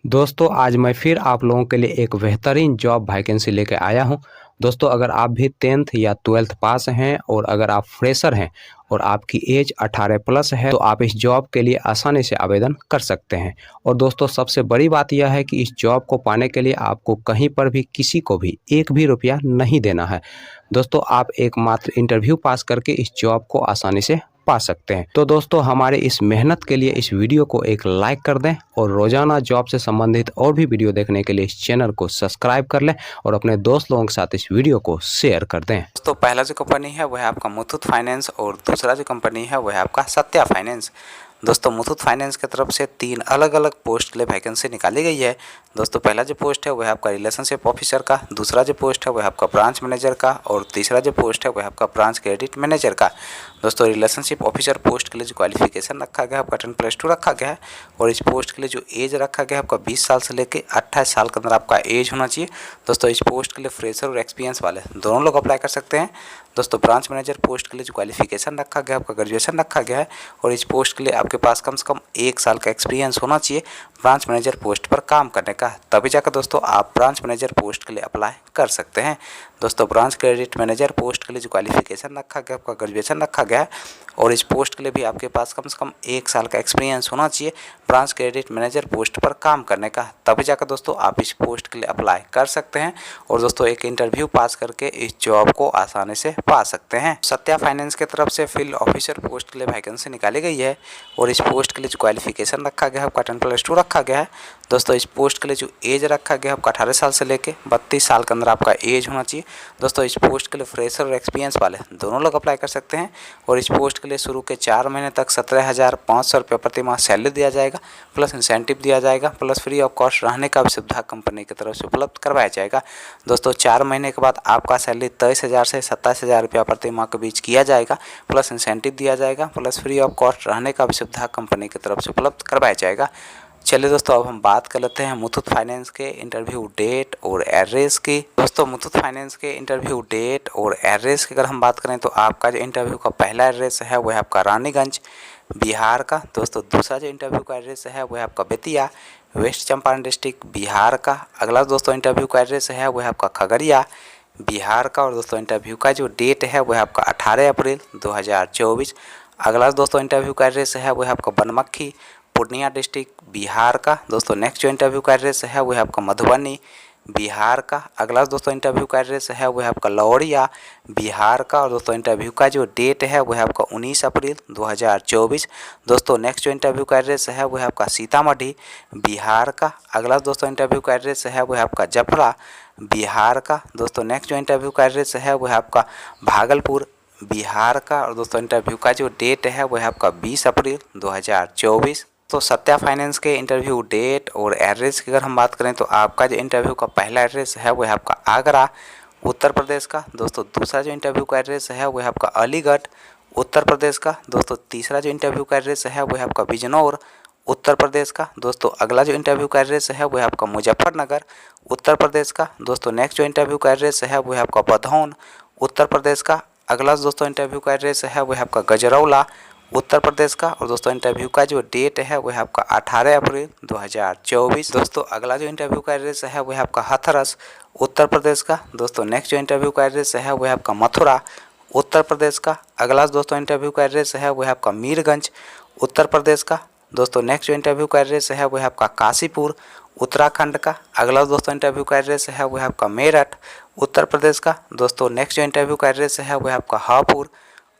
दोस्तों आज मैं फिर आप लोगों के लिए एक बेहतरीन जॉब वैकेंसी लेके आया हूं। दोस्तों अगर आप भी 10th या 12th पास हैं और अगर आप फ्रेशर हैं और आपकी एज 18 प्लस है तो आप इस जॉब के लिए आसानी से आवेदन कर सकते हैं। और दोस्तों सबसे बड़ी बात यह है कि इस जॉब को पाने के लिए आपको कहीं पर भी किसी को भी एक भी रुपया नहीं देना है। दोस्तों आप एकमात्र इंटरव्यू पास करके इस जॉब को आसानी से पा सकते हैं। तो दोस्तों हमारे इस मेहनत के लिए इस वीडियो को एक लाइक कर दें और रोजाना जॉब से संबंधित और भी वीडियो देखने के लिए इस चैनल को सब्सक्राइब कर लें और अपने दोस्त लोगों के साथ इस वीडियो को शेयर कर दें। दोस्तों पहला जो कंपनी है वह है आपका मुथूट फाइनेंस और दूसरा जो कंपनी है वह है आपका सत्या फाइनेंस। दोस्तों मुथूट फाइनेंस की तरफ से 3 अलग अलग पोस्ट के लिए वैकेंसी निकाली गई है। दोस्तों पहला जो पोस्ट है वह है आपका रिलेशनशिप ऑफिसर का, दूसरा जो पोस्ट है वह आपका ब्रांच मैनेजर का और तीसरा जो पोस्ट है वह आपका ब्रांच क्रेडिट मैनेजर का। दोस्तों रिलेशनशिप ऑफिसर पोस्ट के लिए जो क्वालिफिकेशन रखा गया है आपका 10+2 रखा गया है और इस पोस्ट के लिए जो एज रखा गया है आपका 20 साल से लेकर 28 साल के अंदर आपका एज होना चाहिए। दोस्तों इस पोस्ट के लिए फ्रेशर और एक्सपीरियंस वाले दोनों लोग अप्लाई कर सकते हैं। दोस्तों ब्रांच मैनेजर पोस्ट के लिए जो क्वालिफिकेशन रखा गया है आपका ग्रेजुएशन रखा गया है और इस पोस्ट के लिए आपके पास कम से कम 1 साल का एक्सपीरियंस होना चाहिए ब्रांच मैनेजर पोस्ट पर काम करने का, तभी जाकर दोस्तों आप ब्रांच मैनेजर पोस्ट के लिए अप्लाई कर सकते हैं। दोस्तों ब्रांच क्रेडिट मैनेजर पोस्ट के लिए जो क्वालिफिकेशन रखा गया आपका ग्रेजुएशन रखा गया है और इस पोस्ट के लिए भी आपके पास कम से कम 1 साल का एक्सपीरियंस होना चाहिए ब्रांच क्रेडिट मैनेजर पोस्ट पर काम करने का, तभी जाकर दोस्तों आप इस पोस्ट के लिए अप्लाई कर सकते हैं और दोस्तों एक इंटरव्यू पास करके इस जॉब को आसानी से पा सकते हैं। सत्या फाइनेंस की तरफ से फील्ड ऑफिसर पोस्ट के लिए वैकेंसी निकाली गई है और इस पोस्ट के लिए जो क्वालिफिकेशन रखा गया है आपका 10+2 रखा गया है। दोस्तों इस पोस्ट के लिए जो एज रखा गया है आपका 18 साल से लेकर 32 साल के अंदर आपका एज होना चाहिए। दोस्तों इस पोस्ट के लिए फ्रेशर और एक्सपीरियंस वाले दोनों लोग अप्लाई कर सकते हैं और इस पोस्ट के लिए शुरू के 4 महीने तक 17,500 रुपये प्रति माह सैलरी दिया जाएगा, प्लस इंसेंटिव दिया जाएगा, प्लस फ्री ऑफ कॉस्ट रहने का भी सुविधा कंपनी की तरफ से उपलब्ध करवाया जाएगा। दोस्तों 4 महीने के बाद आपका सैलरी 23,000 से 27,000 रुपया प्रति माह के बीच किया जाएगा, प्लस इंसेंटिव दिया जाएगा, प्लस फ्री ऑफ कॉस्ट रहने का भी सुविधा कंपनी की तरफ से उपलब्ध करवाया जाएगा। चलिए दोस्तों अब हम बात कर लेते हैं मुथूट फाइनेंस के इंटरव्यू डेट और एड्रेस की। दोस्तों मुथूट फाइनेंस के इंटरव्यू डेट और एड्रेस की अगर हम बात करें तो आपका जो इंटरव्यू का पहला एड्रेस है वह आपका रानीगंज बिहार का। दोस्तों दूसरा जो इंटरव्यू का एड्रेस है वह आपका बेतिया वेस्ट चंपारण डिस्ट्रिक्ट बिहार का। अगला दोस्तों इंटरव्यू का एड्रेस है वह आपका खगड़िया बिहार का और दोस्तों इंटरव्यू का जो डेट है वह आपका 18 अप्रैल 2024। अगला दोस्तों इंटरव्यू का एड्रेस है वह आपका बनमक्खी पूर्णिया डिस्ट्रिक्ट बिहार का। दोस्तों नेक्स्ट जो इंटरव्यू का एड्रेस है वह आपका मधुबनी बिहार का। अगला दोस्तों इंटरव्यू का एड्रेस है वह आपका लौरिया बिहार का और दोस्तों इंटरव्यू का जो डेट है वह आपका 19 अप्रैल 2024। दोस्तों नेक्स्ट जो इंटरव्यू का एड्रेस है वह आपका सीतामढ़ी बिहार का। अगला दोस्तों इंटरव्यू का एड्रेस है वह आपका जफरा बिहार का। दोस्तों नेक्स्ट जो इंटरव्यू का एड्रेस है वह आपका भागलपुर बिहार का और दोस्तों इंटरव्यू का जो डेट है वह आपका 20 अप्रैल 2024। तो सत्या फाइनेंस के इंटरव्यू डेट और एड्रेस की अगर हम बात करें तो आपका जो इंटरव्यू का पहला एड्रेस है वह आपका आगरा उत्तर प्रदेश का। दोस्तों दूसरा जो इंटरव्यू का एड्रेस है वह आपका अलीगढ़ उत्तर प्रदेश का। दोस्तों तीसरा जो इंटरव्यू का एड्रेस है वह आपका बिजनौर उत्तर प्रदेश का। दोस्तों अगला जो इंटरव्यू का एड्रेस है वह आपका मुजफ्फरनगर उत्तर प्रदेश का। दोस्तों नेक्स्ट जो इंटरव्यू का एड्रेस है वह आपका बधौन उत्तर प्रदेश का। अगला दोस्तों इंटरव्यू का एड्रेस है वह आपका गजरौला उत्तर प्रदेश का और दोस्तों इंटरव्यू का जो डेट है वह आपका 18 अप्रैल 2024। दोस्तों अगला जो इंटरव्यू का एड्रेस है वह आपका हाथरस उत्तर प्रदेश का। दोस्तों नेक्स्ट जो इंटरव्यू का एड्रेस है वह आपका मथुरा उत्तर प्रदेश का। अगला दोस्तों इंटरव्यू का एड्रेस है वह आपका मीरगंज उत्तर प्रदेश का। दोस्तों नेक्स्ट जो इंटरव्यू का एड्रेस है वह आपका काशीपुर उत्तराखंड का। अगला दोस्तों इंटरव्यू का एड्रेस है वह आपका मेरठ उत्तर प्रदेश का। दोस्तों नेक्स्ट जो इंटरव्यू का एड्रेस है वह आपका हापुड़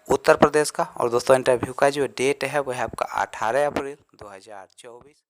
उत्तर प्रदेश का और दोस्तों इंटरव्यू का जो डेट है वह आपका 18 अप्रैल 2024।